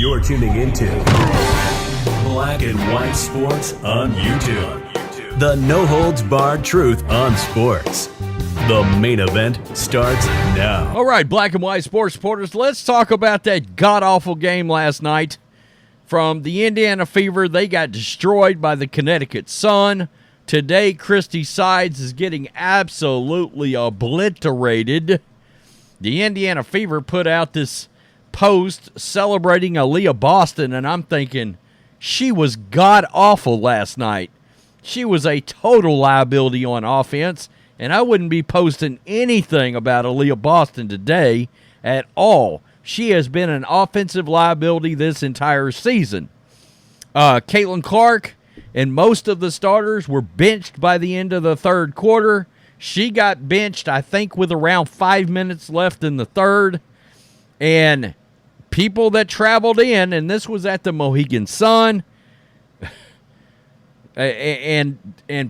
You're tuning into Black and White Sports on YouTube. The no-holds-barred truth on sports. The main event starts now. All right, Black and White Sports supporters, let's talk about that god-awful game last night from the Indiana Fever. They got destroyed by the Connecticut Sun. Today, CHRISTIE Sides is getting absolutely obliterated. The Indiana Fever put out this post celebrating Aaliyah Boston, and I'm thinking she was god-awful last night. She was a total liability on offense, and I wouldn't be posting anything about Aaliyah Boston today at all. She has been an offensive liability this entire season. Caitlin Clark and most of the starters were benched by the end of the third quarter. She got benched, I think, with around 5 minutes left in the third. And people that traveled in, and this was at the Mohegan Sun, and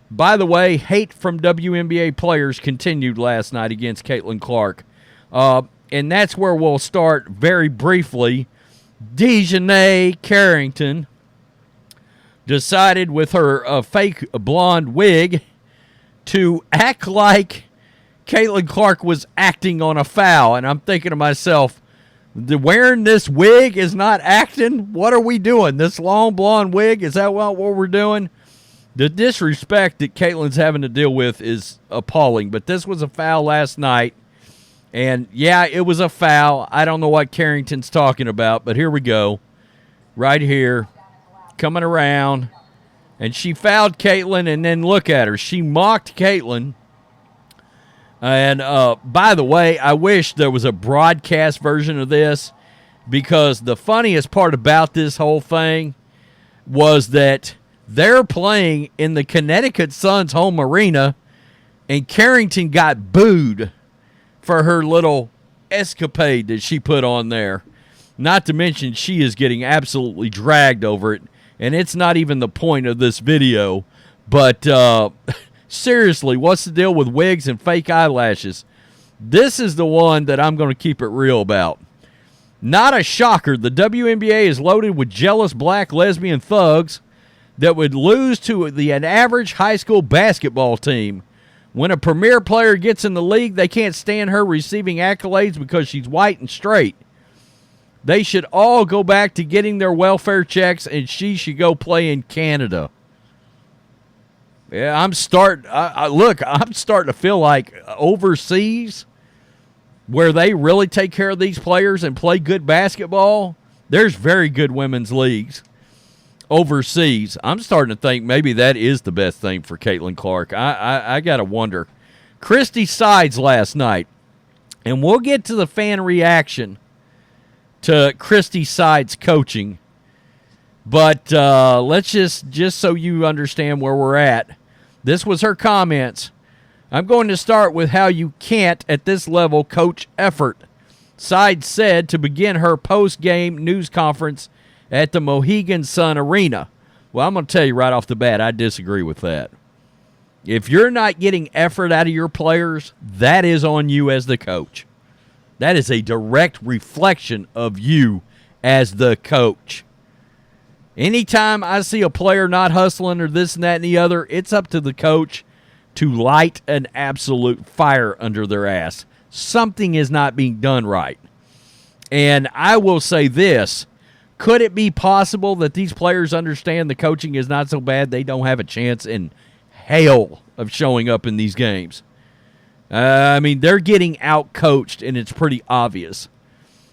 by the way, hate from WNBA players continued last night against Caitlin Clark. And that's where we'll start very briefly. DiJonai Carrington decided with her fake blonde wig to act like Caitlin Clark was acting on a foul. And I'm thinking to myself, wearing this wig is not acting? What are we doing? This long blonde wig, is that what we're doing? The disrespect that Caitlin's having to deal with is appalling. But this was a foul last night. And, yeah, it was a foul. I don't know what Carrington's talking about, but here we go. Right here, coming around. And she fouled Caitlin, and then look at her. She mocked Caitlin. And, by the way, I wish there was a broadcast version of this, because the funniest part about this whole thing was that they're playing in the Connecticut Sun's home arena, and Carrington got booed for her little escapade that she put on there. Not to mention she is getting absolutely dragged over it, and it's not even the point of this video. But seriously, what's the deal with wigs and fake eyelashes? This is the one that I'm going to keep it real about. Not a shocker. The WNBA is loaded with jealous black lesbian thugs that would lose to an average high school basketball team. When a premier player gets in the league, they can't stand her receiving accolades because she's white and straight. They should all go back to getting their welfare checks, and she should go play in Canada. Yeah, I'm starting to feel like overseas, where they really take care of these players and play good basketball, there's very good women's leagues. Overseas, I'm starting to think maybe that is the best thing for Caitlin Clark. I got to wonder. CHRISTIE Sides last night, and we'll get to the fan reaction to CHRISTIE Sides coaching, but let's just so you understand where we're at. This was her comments. I'm going to start with how you can't, at this level, coach effort. Sides said to begin her post-game news conference at the Mohegan Sun Arena. Well, I'm going to tell you right off the bat, I disagree with that. If you're not getting effort out of your players, that is on you as the coach. That is a direct reflection of you as the coach. Anytime I see a player not hustling or this and that and the other, it's up to the coach to light an absolute fire under their ass. Something is not being done right. And I will say this. Could it be possible that these players understand the coaching is not so bad they don't have a chance in hell of showing up in these games? I mean, they're getting out-coached, and it's pretty obvious.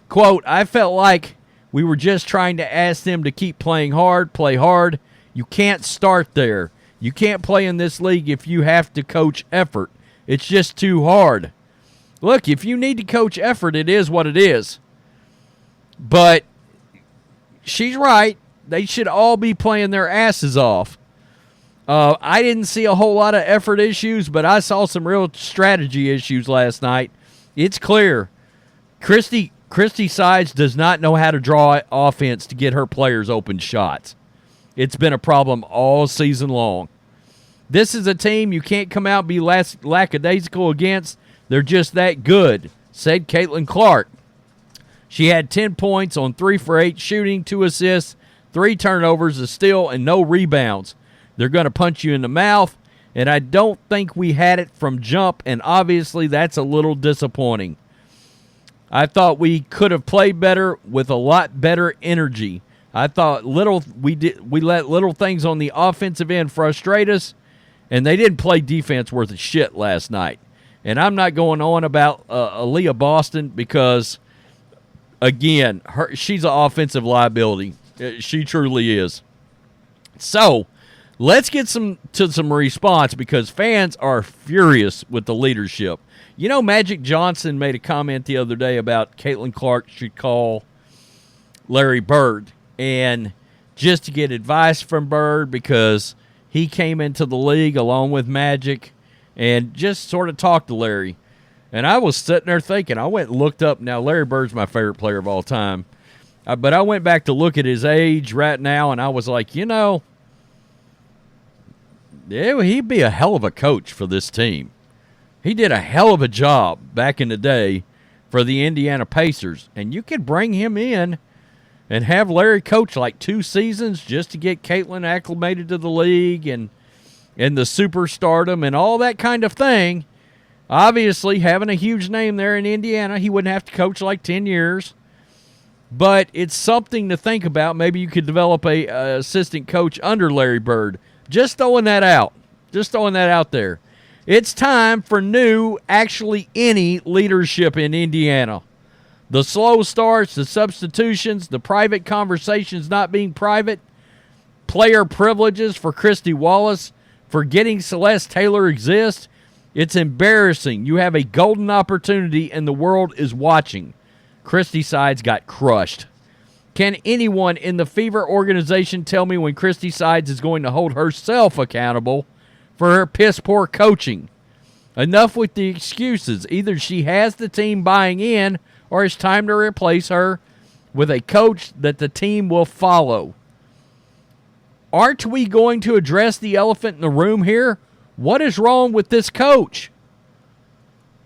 Quote, I felt like we were just trying to ask them to keep playing hard, play hard. You can't start there. You can't play in this league if you have to coach effort. It's just too hard. Look, if you need to coach effort, it is what it is. But she's right. They should all be playing their asses off. I didn't see a whole lot of effort issues, but I saw some real strategy issues last night. It's clear. CHRISTIE Sides does not know how to draw offense to get her players open shots. It's been a problem all season long. This is a team you can't come out and be lackadaisical against. They're just that good, said Caitlin Clark. She had 10 points on 3 for 8 shooting, 2 assists, 3 turnovers, a steal, and no rebounds. They're going to punch you in the mouth, and I don't think we had it from jump, and obviously that's a little disappointing. I thought we could have played better with a lot better energy. I thought we let little things on the offensive end frustrate us, and they didn't play defense worth a shit last night. And I'm not going on about Aaliyah Boston because, again, she's an offensive liability. She truly is. So let's get to some response because fans are furious with the leadership. You know, Magic Johnson made a comment the other day about Caitlin Clark should call Larry Bird, and just to get advice from Bird because he came into the league along with Magic and just sort of talked to Larry. And I was sitting there thinking, I went and looked up. Now, Larry Bird's my favorite player of all time. But I went back to look at his age right now, and I was like, he'd be a hell of a coach for this team. He did a hell of a job back in the day for the Indiana Pacers. And you could bring him in and have Larry coach like 2 seasons just to get Caitlin acclimated to the league and the superstardom and all that kind of thing. Obviously, having a huge name there in Indiana, he wouldn't have to coach like 10 years. But it's something to think about. Maybe you could develop a assistant coach under Larry Bird. Just throwing that out. Just throwing that out there. It's time for any leadership in Indiana. The slow starts, the substitutions, the private conversations not being private, player privileges for Christy Wallace, forgetting Celeste Taylor exists. It's embarrassing. You have a golden opportunity and the world is watching. Christie Sides got crushed. Can anyone in the Fever organization tell me when Christie Sides is going to hold herself accountable for her piss-poor coaching? Enough with the excuses. Either she has the team buying in or it's time to replace her with a coach that the team will follow. Aren't we going to address the elephant in the room here? What is wrong with this coach?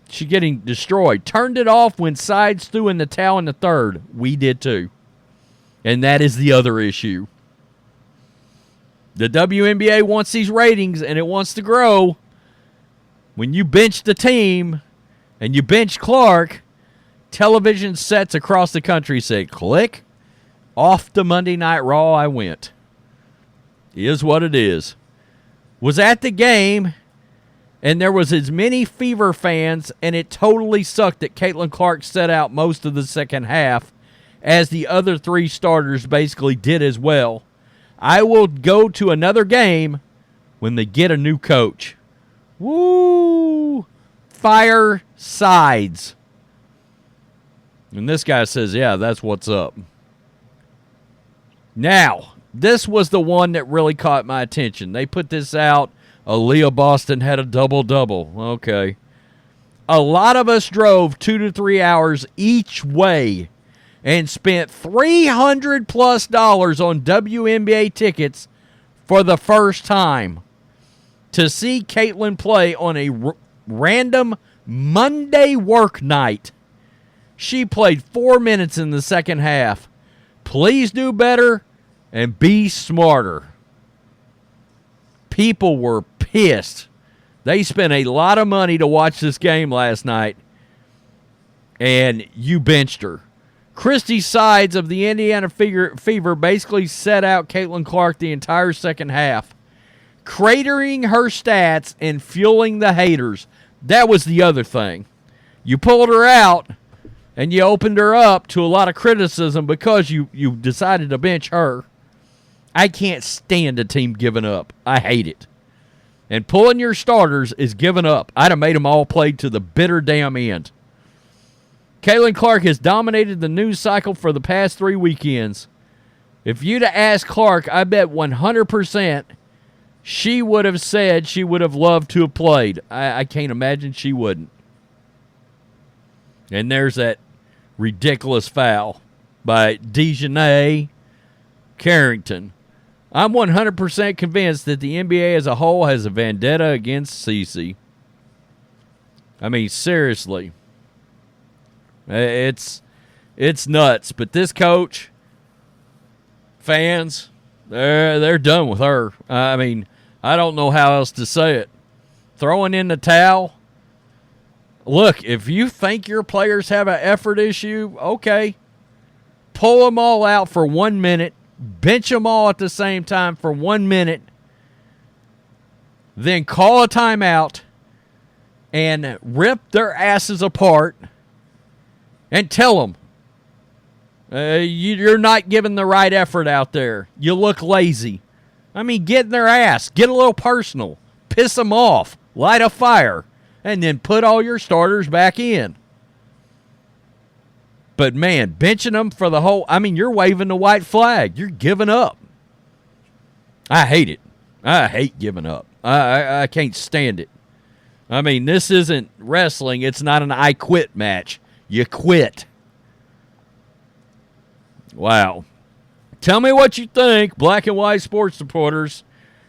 She getting destroyed. Turned it off when Sides threw in the towel in the third. We did too. And that is the other issue. The WNBA wants these ratings and it wants to grow. When you bench the team and you bench Clark, television sets across the country say, click, off to Monday Night Raw I went. Is what it is. Was at the game, and there was as many Fever fans, and it totally sucked that Caitlin Clark set out most of the second half, as the other 3 starters basically did as well. I will go to another game when they get a new coach. Woo! Fire Sides. And this guy says, yeah, that's what's up. Now, this was the one that really caught my attention. They put this out. Aaliyah Boston had a double-double. Okay. A lot of us drove 2 to 3 hours each way and spent $300+ on WNBA tickets for the first time to see Caitlin play on a random Monday work night. She played 4 minutes in the second half. Please do better and be smarter. People were pissed. They spent a lot of money to watch this game last night, and you benched her. Christie Sides of the Indiana Fever basically set out Caitlin Clark the entire second half, cratering her stats and fueling the haters. That was the other thing. You pulled her out, and you opened her up to a lot of criticism because you decided to bench her. I can't stand a team giving up. I hate it. And pulling your starters is giving up. I'd have made them all play to the bitter damn end. Caitlin Clark has dominated the news cycle for the past 3 weekends. If you'd have asked Clark, I bet 100% she would have said she would have loved to have played. I can't imagine she wouldn't. And there's that ridiculous foul by DiJonai Carrington. I'm 100% convinced that the NBA as a whole has a vendetta against Cece. I mean, seriously. It's It's nuts. But this coach, fans, they're done with her. I mean, I don't know how else to say it. Throwing in the towel. Look, if you think your players have an effort issue, okay. Pull them all out for 1 minute. Bench them all at the same time for 1 minute. Then call a timeout and rip their asses apart and tell them, you're not giving the right effort out there. You look lazy. I mean, get in their ass. Get a little personal. Piss them off. Light a fire. And then put all your starters back in. But, man, benching them for the whole – I mean, you're waving the white flag. You're giving up. I hate it. I hate giving up. I can't stand it. I mean, this isn't wrestling. It's not an I quit match. You quit. Wow. Tell me what you think, black and white sports supporters.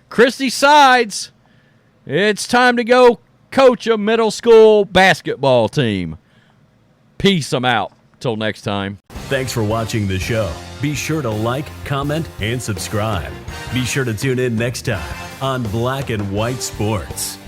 Christie Sides, it's time to go coach a middle school basketball team. Peace. I'm out. Till next time. Thanks for watching the show. Be sure to like, comment, and subscribe. Be sure to tune in next time on Black and White Sports.